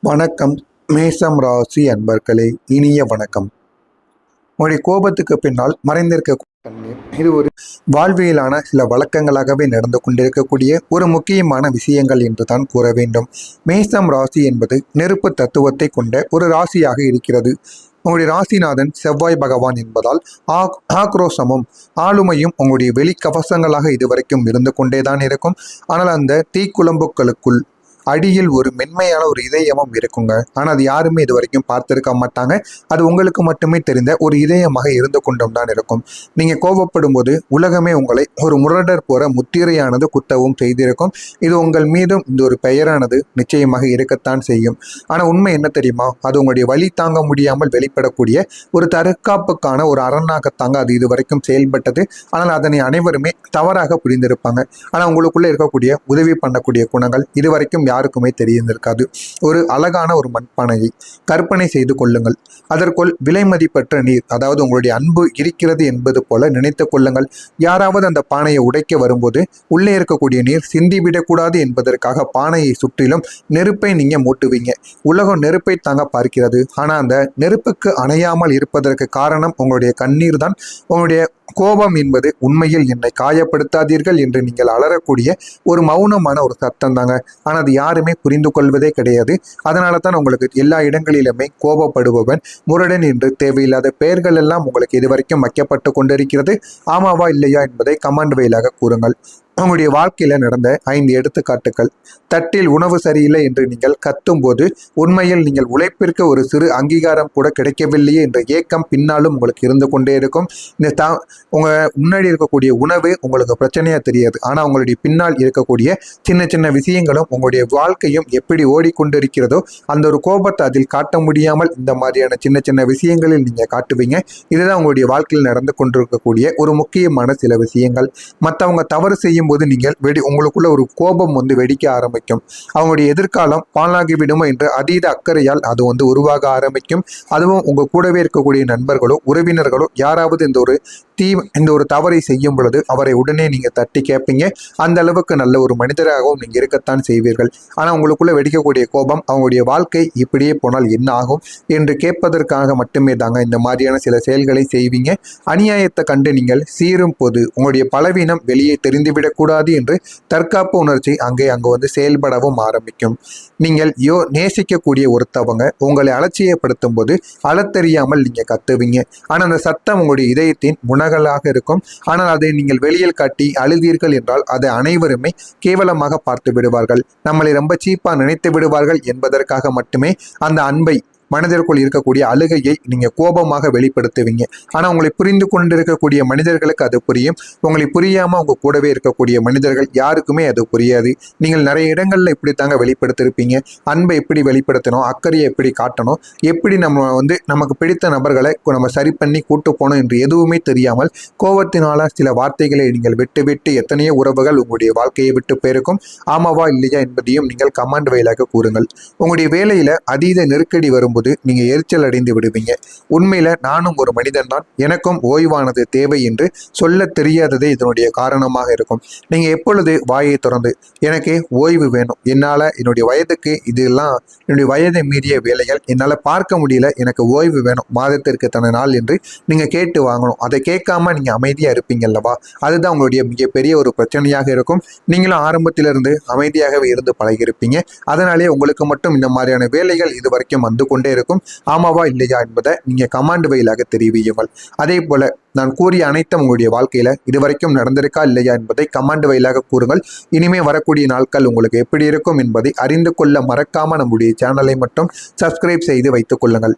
வணக்கம். மேஷம் ராசி அன்பர்களே, இனிய வணக்கம். உங்களுடைய கோபத்துக்கு பின்னால் மறைந்திருக்க தண்ணீர், இது ஒரு வாழ்வியலான சில வழக்கங்களாகவே நடந்து கொண்டிருக்கக்கூடிய ஒரு முக்கியமான விஷயங்கள் என்று தான் கூற வேண்டும். மேஷம் ராசி என்பது நெருப்பு தத்துவத்தை கொண்ட ஒரு ராசியாக இருக்கிறது. உங்களுடைய ராசிநாதன் செவ்வாய் பகவான் என்பதால் ஆக்ரோஷமும் ஆளுமையும் உங்களுடைய வெளிக்கவசங்களாக இதுவரைக்கும் இருந்து கொண்டேதான் இருக்கும். ஆனால் அந்த தீக்குழம்புகளுக்குள் அடியில் ஒரு மென்மையான ஒரு இதயமும் இருக்குங்க. ஆனால் அது யாருமே இது வரைக்கும் பார்த்துருக்க மாட்டாங்க. அது உங்களுக்கு மட்டுமே தெரிந்த ஒரு இதயமாக இருந்து கொண்டும் தான் இருக்கும். நீங்கள் கோபப்படும் போது உலகமே உங்களை ஒரு முரடர் போற முத்திரையானது குத்தவும் செய்திருக்கும். இது உங்கள் மீதும் இந்த ஒரு பெயரானது நிச்சயமாக இருக்கத்தான் செய்யும். ஆனால் உண்மை என்ன தெரியுமா? அது உங்களுடைய வலி தாங்க முடியாமல் வெளிப்படக்கூடிய ஒரு தற்காப்புக்கான ஒரு அரணாகத்தாங்க அது இதுவரைக்கும் செயல்பட்டது. ஆனால் அதனை அனைவருமே தவறாக புரிந்திருப்பாங்க. ஆனால் உங்களுக்குள்ள இருக்கக்கூடிய உதவி பண்ணக்கூடிய குணங்கள் இதுவரைக்கும் யாருக்குமே தெரிந்திருக்காது. ஒரு அழகான ஒரு மண்பானையை கற்பனை செய்து கொள்ளுங்கள். அதற்குள் விலை மதிப்பற்ற நீர், அதாவது உங்களுடைய அன்பு இருக்கிறது என்பது போல நினைத்து கொள்ளுங்கள். யாராவது அந்த பானையை உடைக்க வரும்போது உள்ளே இருக்கக்கூடிய நீர் சிந்திவிடக்கூடாது என்பதற்காக பானையை சுற்றிலும் நெருப்பை நீங்க மூட்டுவீங்க. உலகம் நெருப்பை தாங்க பார்க்கிறது. ஆனா அந்த நெருப்புக்கு அணையாமல் இருப்பதற்கு காரணம் உங்களுடைய கண்ணீர் தான். உங்களுடைய கோபம் என்பது உண்மையில் என்னை காயப்படுத்தாதீர்கள் என்று நீங்கள் அலறக்கூடிய ஒரு மௌனமான ஒரு சத்தம் தாங்க. ஆனால் அது யாருமே புரிந்து கொள்வதே கிடையாது. அதனால தான் உங்களுக்கு எல்லா இடங்களிலுமே கோபப்படுபவன், முரடன் என்று தேவையில்லாத பெயர்கள் எல்லாம் உங்களுக்கு இதுவரைக்கும் வைக்கப்பட்டு கொண்டிருக்கிறது. ஆமாவா இல்லையா என்பதை கமெண்ட் வாயிலாக கூறுங்கள். உங்களுடைய வாழ்க்கையில நடந்த 5 எடுத்துக்காட்டுகள். தட்டில் உணவு சரியில்லை என்று நீங்கள் கத்தும் போது உண்மையில் நீங்கள் உழைப்பிற்கு ஒரு சிறு அங்கீகாரம் கூட கிடைக்கவில்லையே என்ற ஏக்கம் பின்னாலும் உங்களுக்கு இருந்து கொண்டே இருக்கும். இந்த உங்க முன்னாடி இருக்கக்கூடிய உணவு உங்களுக்கு பிரச்சனையா தெரியாது. ஆனா உங்களுடைய பின்னால் இருக்கக்கூடிய சின்ன சின்ன விஷயங்களும் உங்களுடைய வாழ்க்கையும் எப்படி ஓடிக்கொண்டிருக்கிறதோ அந்த ஒரு கோபத்தை அதில் காட்ட முடியாமல் இந்த மாதிரியான சின்ன சின்ன விஷயங்களில் நீங்க காட்டுவீங்க. இதுதான் உங்களுடைய வாழ்க்கையில் நடந்து கொண்டிருக்கக்கூடிய ஒரு முக்கியமான சில விஷயங்கள். மற்றவங்க தவறு செய்யும் போது நீங்கள் உங்களுக்குள்ள ஒரு கோபம் வெடிக்க ஆரம்பிக்கும். அவங்களுடைய எதிர்காலம் பாழாகி விடுமோ என்ற அதீத அக்கறையால் அது உருவாக ஆரம்பிக்கும். அதுவும் உங்க கூடவே இருக்கக்கூடிய நண்பர்களோ உறவினர்களோ யாராவது இந்த ஒரு தவறை செய்யும் பொழுது அவரை உடனே நீங்க தட்டி கேட்பீங்க. அந்த அளவுக்கு நல்ல ஒரு மனிதராகவும் நீங்க இருக்கத்தான் செய்வீர்கள். ஆனா உங்களுக்குள்ள வெடிக்கக்கூடிய கோபம் அவங்களுடைய வாழ்க்கை இப்படியே போனால் என்ன ஆகும் என்று கேட்பதற்காக மட்டுமே தாங்க இந்த மாதிரியான சில செயல்களை செய்வீங்க. அநியாயத்தை கண்டு நீங்கள் சீரும் போது உங்களுடைய பலவீனம் வெளியே தெரிந்துவிடக்கூடாது என்று தற்காப்பு உணர்ச்சி அங்கே செயல்படவும் ஆரம்பிக்கும். நீங்கள் நேசிக்கக்கூடிய ஒருத்தவங்க உங்களை அலட்சியப்படுத்தும் போது அழத்தெரியாமல் நீங்க கத்துவீங்க. ஆனா அந்த சத்தம் உங்களுடைய இதயத்தின் முனகலாக இருக்கும். ஆனால் அதை நீங்கள் வெளியில் காட்டி அழுதீர்கள் என்றால் அதை அனைவருமே கேவலமாக பார்த்து விடுவார்கள். நம்மளை ரொம்ப சீப்பா நினைத்து விடுவார்கள் என்பதற்காக மட்டுமே அந்த அன்பை, மனிதருக்குள் இருக்கக்கூடிய அழுகையை நீங்க கோபமாக வெளிப்படுத்துவீங்க. ஆனா உங்களை புரிந்து கொண்டிருக்கக்கூடிய மனிதர்களுக்கு அது புரியும். உங்களை புரியாம உங்க கூடவே இருக்கக்கூடிய மனிதர்கள் யாருக்குமே அது புரியாது. நீங்கள் நிறைய இடங்கள்ல இப்படித்தாங்க வெளிப்படுத்திருப்பீங்க. அன்பை எப்படி வெளிப்படுத்தணும், அக்கறையை எப்படி காட்டணும், எப்படி நம்ம நமக்கு பிடித்த நபர்களை நம்ம சரி பண்ணி கூட்டு போனோம் என்று எதுவுமே தெரியாமல் கோபத்தினால சில வார்த்தைகளை நீங்கள் விட்டு விட்டு எத்தனையோ உறவுகள் உங்களுடைய வாழ்க்கையை விட்டு போயிருக்கும். ஆமாவா இல்லையா என்பதையும் நீங்கள் கமெண்ட் வாயிலாக கூறுங்கள். உங்களுடைய வேலையில அதீத நெருக்கடி வரும்போது நீங்க எரிச்சல் அடைந்து விடுவீங்க. உண்மையில நானும் ஒரு மனிதன் தான், எனக்கும் ஓய்வானது தேவை என்று சொல்ல தெரியாததே இதனுடைய காரணமாக இருக்கும். நீங்க எப்பொழுது வாயை திறந்து எனக்கு ஓய்வு வேணும், என்னால என்னுடைய வயதுக்கு இதெல்லாம் என்னுடைய வயதை மீறிய வேலைகள் என்னால பார்க்க முடியல, எனக்கு ஓய்வு வேணும் மாதத்திற்கு தன நாள் என்று நீங்க கேட்டு வாங்கணும். அதை கேட்காம நீங்க அமைதியா இருப்பீங்க அல்லவா? அதுதான் உங்களுடைய மிகப்பெரிய ஒரு பிரச்சனையாக இருக்கும். நீங்களும் ஆரம்பத்திலிருந்து அமைதியாகவே இருந்து பழகியிருப்பீங்க. அதனாலே உங்களுக்கு மட்டும் இந்த மாதிரியான வேலைகள் இது வரைக்கும் வந்து கொண்டே இருக்கும். ஆமாவா இல்லையா என்பதை நீங்க கமாண்ட் வாயிலாக தெரிவியுங்கள். அதே போல நான் கூறிய அனைத்தும் உங்களுடைய வாழ்க்கையில இதுவரைக்கும் நடந்திருக்கா இல்லையா என்பதை கமாண்ட் வாயிலாக கூறுங்கள். இனிமே வரக்கூடிய நாட்கள் உங்களுக்கு எப்படி இருக்கும் என்பதை அறிந்து கொள்ள மறக்காம நம்முடைய சேனலை மட்டும் சப்ஸ்கிரைப் செய்து வைத்துக் கொள்ளுங்கள்.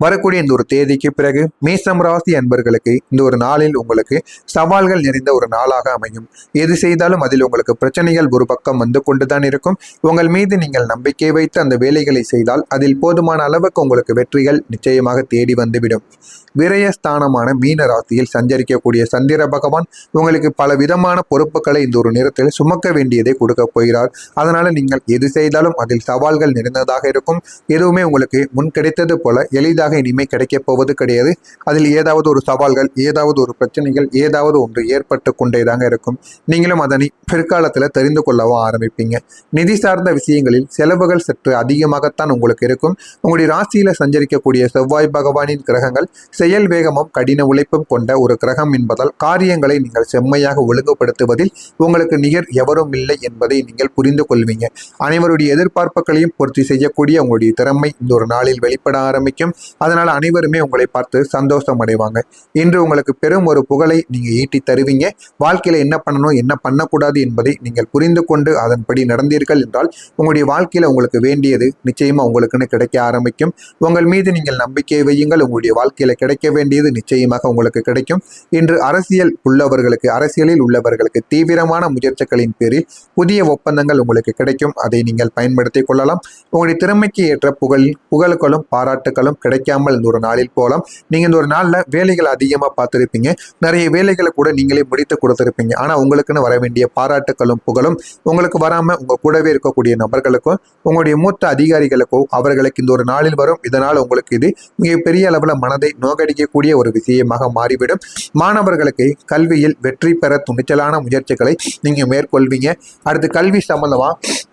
வரக்கூடிய இந்த ஒரு தேதிக்கு பிறகு மேஷம் ராசி அன்பர்களுக்கு இந்த ஒரு நாளில் உங்களுக்கு சவால்கள் நிறைந்த ஒரு நாளாக அமையும். எது செய்தாலும் அதில் உங்களுக்கு பிரச்சனைகள் ஒரு பக்கம் வந்து கொண்டுதான் இருக்கும். உங்கள் மீது நீங்கள் நம்பிக்கை வைத்து அந்த வேலைகளை செய்தால் அதில் போதுமான அளவுக்கு உங்களுக்கு வெற்றிகள் நிச்சயமாக தேடி வந்துவிடும். விரயஸ்தானமான மீன ராசியில் சஞ்சரிக்கக்கூடிய சந்திர பகவான் உங்களுக்கு பல விதமான பொறுப்புகளை இந்த ஒரு நேரத்தில் சுமக்க வேண்டியதை கொடுக்க போகிறார். அதனால நீங்கள் எது செய்தாலும் அதில் சவால்கள் நிறைந்ததாக இருக்கும். எதுவுமே உங்களுக்கு முன் கிடைத்தது போல எளிதாக எளிதாக இனிமே கிடைக்கப் போவது கிடையாது. அதில் ஏதாவது ஒரு சவால்கள், ஏதாவது ஒரு பிரச்சனைகள், ஏதாவது ஒன்று ஏற்பட்டு கொண்டேதாங்க இருக்கும். நீங்களும் அதனை பிற்காலத்தில் தெரிந்து கொள்ளவும் ஆரம்பிப்பீங்க. நிதி சார்ந்த விஷயங்களில் செலவுகள் சற்று அதிகமாகத்தான் உங்களுக்கு இருக்கும். உங்களுடைய ராசியில சஞ்சரிக்கக்கூடிய செவ்வாய் பகவானின் கிரகங்கள் செயல் வேகமும் கடின உழைப்பும் கொண்ட ஒரு கிரகம் என்பதால் காரியங்களை நீங்கள் செம்மையாக ஒழுங்குபடுத்துவதில் உங்களுக்கு நிகர் எவரும் இல்லை என்பதை நீங்கள் புரிந்து கொள்வீங்க. அனைவருடைய எதிர்பார்ப்புகளையும் பூர்த்தி செய்யக்கூடிய உங்களுடைய திறமை இந்த ஒரு நாளில் வெளிப்பட ஆரம்பிக்கும். அதனால் அனைவருமே உங்களை பார்த்து சந்தோஷம் அடைவாங்க. இன்று உங்களுக்கு பெரும் ஒரு புகழை நீங்க ஈட்டி தருவீங்க. வாழ்க்கையில என்ன பண்ணணும், என்ன பண்ணக்கூடாது என்பதை நீங்கள் புரிந்து கொண்டு அதன்படி நடந்தீர்கள் என்றால் உங்களுடைய வாழ்க்கையில உங்களுக்கு வேண்டியது நிச்சயமா உங்களுக்குன்னு கிடைக்க ஆரம்பிக்கும். உங்கள் மீது நீங்கள் நம்பிக்கை வையுங்கள். உங்களுடைய வாழ்க்கையில கிடைக்க வேண்டியது நிச்சயமாக உங்களுக்கு கிடைக்கும். இன்று அரசியலில் உள்ளவர்களுக்கு தீவிரமான முயற்சிகளின் பேரில் புதிய ஒப்பந்தங்கள் உங்களுக்கு கிடைக்கும். அதை நீங்கள் பயன்படுத்திக் கொள்ளலாம். உங்களுடைய திறமைக்கு ஏற்ற புகழுக்களும் பாராட்டுகளும் கிடைக்காமல் இந்த ஒரு நாளில் போகலாம். நீங்க இந்த ஒரு நாள்ல வேலைகள் அதிகமா பார்த்திருப்பீங்க. நிறைய வேலைகளை கூட நீங்களே முடித்து கொடுத்திருப்பீங்க. ஆனா உங்களுக்குன்னு வர வேண்டிய பாராட்டுகளும் புகழும் உங்களுக்கு வராம உங்க கூடவே இருக்கக்கூடிய நபர்களுக்கும் உங்களுடைய மூத்த அதிகாரிகளுக்கோ அவர்களுக்கு இந்த ஒரு நாளில் வரும். இதனால் உங்களுக்கு இது மிக பெரிய அளவுல மனதை நோகடிக்கக்கூடிய ஒரு விஷயமாக மாறிவிடும். மாணவர்களுக்கு கல்வியில் வெற்றி பெற துணிச்சலான முயற்சிகளை நீங்க மேற்கொள்வீங்க. அடுத்து கல்வி சம்பந்தமா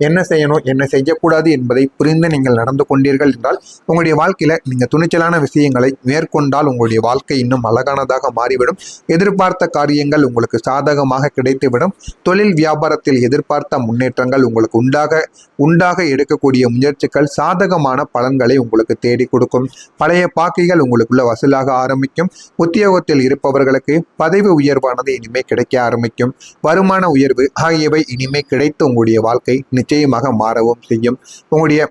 என்ன செய்யணும், என்ன செய்யக்கூடாது என்பதை புரிந்து நீங்கள் நடந்து கொண்டீர்கள் என்றால் உங்களுடைய வாழ்க்கையில நீங்க துணிச்சலான விஷயங்களை மேற்கொண்டால் உங்களுடைய வாழ்க்கை இன்னும் அழகானதாக மாறிவிடும். எதிர்பார்த்த காரியங்கள் உங்களுக்கு சாதகமாக கிடைத்துவிடும். தொழில் வியாபாரத்தில் எதிர்பார்த்த முன்னேற்றங்கள் உங்களுக்கு உண்டாக எடுக்கக்கூடிய முயற்சிகள் சாதகமான பலன்களை உங்களுக்கு தேடி கொடுக்கும். பழைய பாக்கிகள் உங்களுக்குள்ள வசூலாக ஆரம்பிக்கும். உத்தியோகத்தில் இருப்பவர்களுக்கு பதவி உயர்வானது இனிமே கிடைக்க ஆரம்பிக்கும். வருமான உயர்வு ஆகியவை இனிமே கிடைத்து உங்களுடைய வாழ்க்கை நிச்சயமாக மாறவும் செய்யும். உங்களுடைய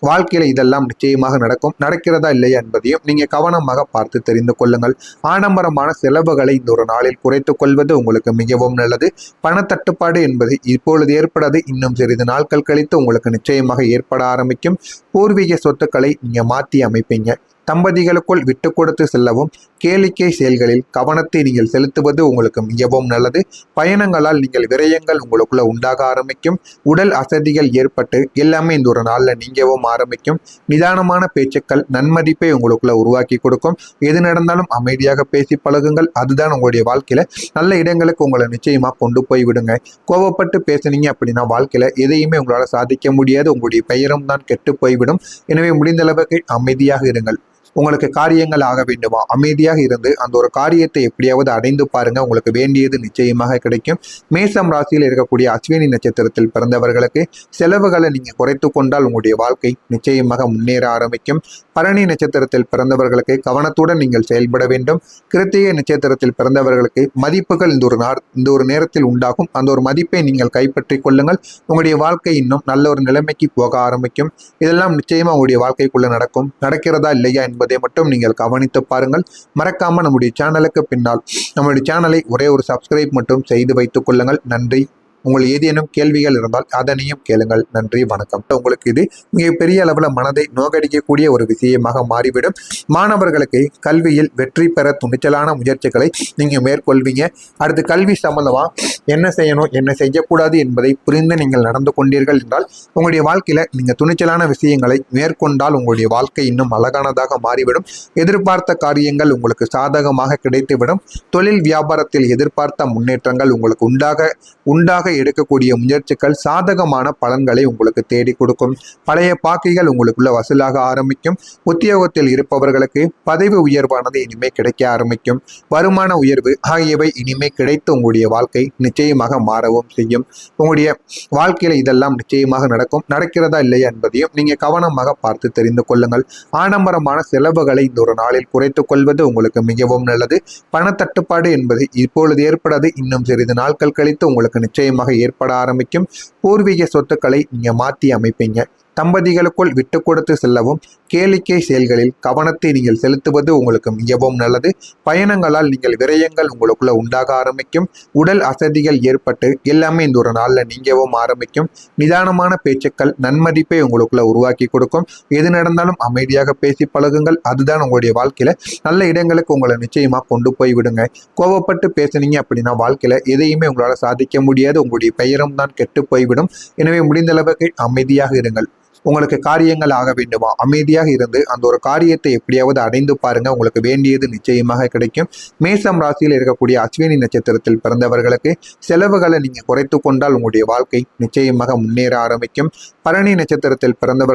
வாழ்க்கையில இதெல்லாம் நிச்சயமாக நடக்கிறதா இல்லையா என்பதையும் நீங்க கவனமாக பார்த்து தெரிந்து கொள்ளுங்கள். ஆடம்பரமான செலவுகளை இந்த ஒரு நாளில் குறைத்துக் கொள்வது உங்களுக்கு மிகவும் நல்லது. பணத்தட்டுப்பாடு என்பது இப்பொழுது ஏற்படாது, இன்னும் சிறிது நாட்கள் கழித்து உங்களுக்கு நிச்சயமாக ஏற்பட ஆரம்பிக்கும். பூர்வீக சொத்துக்களை நீங்க மாற்றி அமைப்பீங்க. தம்பதிகளுக்குள் விட்டு கொடுத்து செல்லவும் கேளிக்கை செயல்களில் கவனத்தை நீங்கள் செலுத்துவது உங்களுக்கு மிகவும் நல்லது. பயணங்களால் நீங்கள் விரயங்கள் உங்களுக்குள்ள உண்டாக ஆரம்பிக்கும். உடல் அசதிகள் ஏற்பட்டு எல்லாமே இந்த ஒரு நாளில் நீங்கவும் ஆரம்பிக்கும். நிதானமான பேச்சுக்கள் நன்மதிப்பை உங்களுக்குள்ள உருவாக்கி கொடுக்கும். எது நடந்தாலும் அமைதியாக பேசி பழகுங்கள். அதுதான் உங்களுடைய வாழ்க்கையில நல்ல இடங்களுக்கு உங்களை நிச்சயமா கொண்டு போய் விடுங்க. கோவப்பட்டு பேசுனீங்க அப்படின்னா வாழ்க்கையில எதையுமே உங்களால் சாதிக்க முடியாது. உங்களுடைய பெயரும் தான் கெட்டு போய்விடும். எனவே முடிந்த அளவுக்கு அமைதியாக இருங்கள். உங்களுக்கு காரியங்கள் ஆக வேண்டுமா, அமைதியாக இருந்து அந்த ஒரு காரியத்தை எப்படியாவது அடைந்து பாருங்க. உங்களுக்கு வேண்டியது நிச்சயமாக கிடைக்கும். மேசம் ராசியில் இருக்கக்கூடிய அஸ்வினி நட்சத்திரத்தில் பிறந்தவர்களுக்கு செலவுகளை நீங்க குறைத்து கொண்டால் உங்களுடைய வாழ்க்கை நிச்சயமாக முன்னேற ஆரம்பிக்கும். பரணி நட்சத்திரத்தில் பிறந்தவர்களுக்கு கவனத்துடன் நீங்கள் செயல்பட வேண்டும். கிருத்திகை நட்சத்திரத்தில் பிறந்தவர்களுக்கு மதிப்புகள் இந்த ஒரு நேரத்தில் உண்டாகும். அந்த ஒரு மதிப்பை நீங்கள் கைப்பற்றி கொள்ளுங்கள். உங்களுடைய வாழ்க்கை இன்னும் நல்ல ஒரு நிலைமைக்கு போக ஆரம்பிக்கும். இதெல்லாம் நிச்சயமா உங்களுடைய வாழ்க்கைக்குள்ள நடக்கிறதா இல்லையா என்பதை மட்டும் நீங்கள் கவனித்து பாருங்கள். மறக்காம நம்முடைய சேனலுக்கு பின்னால் நம்முடைய சேனலை ஒரே ஒரு சப்ஸ்கிரைப் மட்டும் செய்து வைத்துக் கொள்ளுங்கள். நன்றி. உங்களுக்கு ஏதேனும் கேள்விகள் இருந்தால் அதனையும் கேளுங்கள். நன்றி, வணக்கம். உங்களுக்கு இது மிக பெரிய அளவில் மனதை நோகடிக்கக்கூடிய ஒரு விஷயமாக மாறிவிடும். மாணவர்களுக்கு கல்வியில் வெற்றி பெற துணிச்சலான முயற்சிகளை நீங்க மேற்கொள்வீங்க. அடுத்து கல்வி சம்பந்தமா என்ன செய்யணும், என்ன செய்யக்கூடாது என்பதை புரிந்து நீங்கள் நடந்து கொண்டீர்கள் என்றால் உங்களுடைய வாழ்க்கையில நீங்க துணிச்சலான விஷயங்களை மேற்கொண்டால் உங்களுடைய வாழ்க்கை இன்னும் அழகானதாக மாறிவிடும். எதிர்பார்த்த காரியங்கள் உங்களுக்கு சாதகமாக கிடைத்துவிடும். தொழில் வியாபாரத்தில் எதிர்பார்த்த முன்னேற்றங்கள் உங்களுக்கு உண்டாக எடுக்கக்கூடிய முயற்சிகள் சாதகமான பலன்களை உங்களுக்கு தேடி கொடுக்கும். பழைய பாக்கிகள் உங்களுக்குள்ள வசூலாக ஆரம்பிக்கும். உத்தியோகத்தில் இருப்பவர்களுக்கு பதவி உயர்வானது இனிமே கிடைக்க ஆரம்பிக்கும். வருமான உயர்வு ஆகியவை இனிமே கிடைத்து உங்களுடைய வாழ்க்கை நிச்சயமாக மாறவும் செய்யும். உங்களுடைய வாழ்க்கையில இதெல்லாம் நிச்சயமாக நடக்கிறதா இல்லையா என்பதையும் நீங்க கவனமாக பார்த்து தெரிந்து கொள்ளுங்கள். ஆடம்பரமான செலவுகளை இந்த ஒரு நாளில் குறைத்துக் கொள்வது உங்களுக்கு மிகவும் நல்லது. பணத்தட்டுப்பாடு என்பது இப்பொழுது ஏற்படாது, இன்னும் சிறிது நாட்கள் கழித்து உங்களுக்கு நிச்சயமாக ஏற்பட ஆரம்பிக்கும். பூர்வீக சொத்துக்களை நீங்க மாற்றி அமைப்பீங்க. தம்பதிகளுக்குள் விட்டு கொடுத்து செல்லவும் கேளிக்கை செயல்களில் கவனத்தை நீங்கள் செலுத்துவது உங்களுக்கு மிகவும் நல்லது. பயணங்களால் நீங்கள் விரயங்கள் உங்களுக்குள்ள உண்டாக ஆரம்பிக்கும். உடல் அசதிகள் ஏற்பட்டு எல்லாமே இந்த ஒரு நாளில் நீங்கவும் ஆரம்பிக்கும். நிதானமான பேச்சுக்கள் நன்மதிப்பை உங்களுக்குள்ள உருவாக்கி கொடுக்கும். எது நடந்தாலும் அமைதியாக பேசி பழகுங்கள். அதுதான் உங்களுடைய வாழ்க்கையில நல்ல இடங்களுக்கு உங்களை நிச்சயமா கொண்டு போய் விடுங்க. கோவப்பட்டு பேசுனீங்க அப்படின்னா வாழ்க்கையில எதையுமே உங்களால் சாதிக்க முடியாது. உங்களுடைய பெயரும் தான் கெட்டு போய்விடும். எனவே முடிந்த அளவுக்கு அமைதியாக இருங்கள். உங்களுக்கு காரியங்கள் ஆக வேண்டுமா, அமைதியாக இருந்து அந்த ஒரு காரியத்தை எப்படியாவது அடைந்து பாருங்க, உங்களுக்கு வேண்டியது நிச்சயமாக கிடைக்கும். மேசம் ராசியில் இருக்கக்கூடிய அஸ்வினி நட்சத்திரத்தில் பிறந்தவர்களுக்கு செலவுகளை நீங்க குறைத்து கொண்டால் உங்களுடைய வாழ்க்கை நிச்சயமாக முன்னேற ஆரம்பிக்கும். பரணி நட்சத்திரத்தில் பிறந்தவர்கள்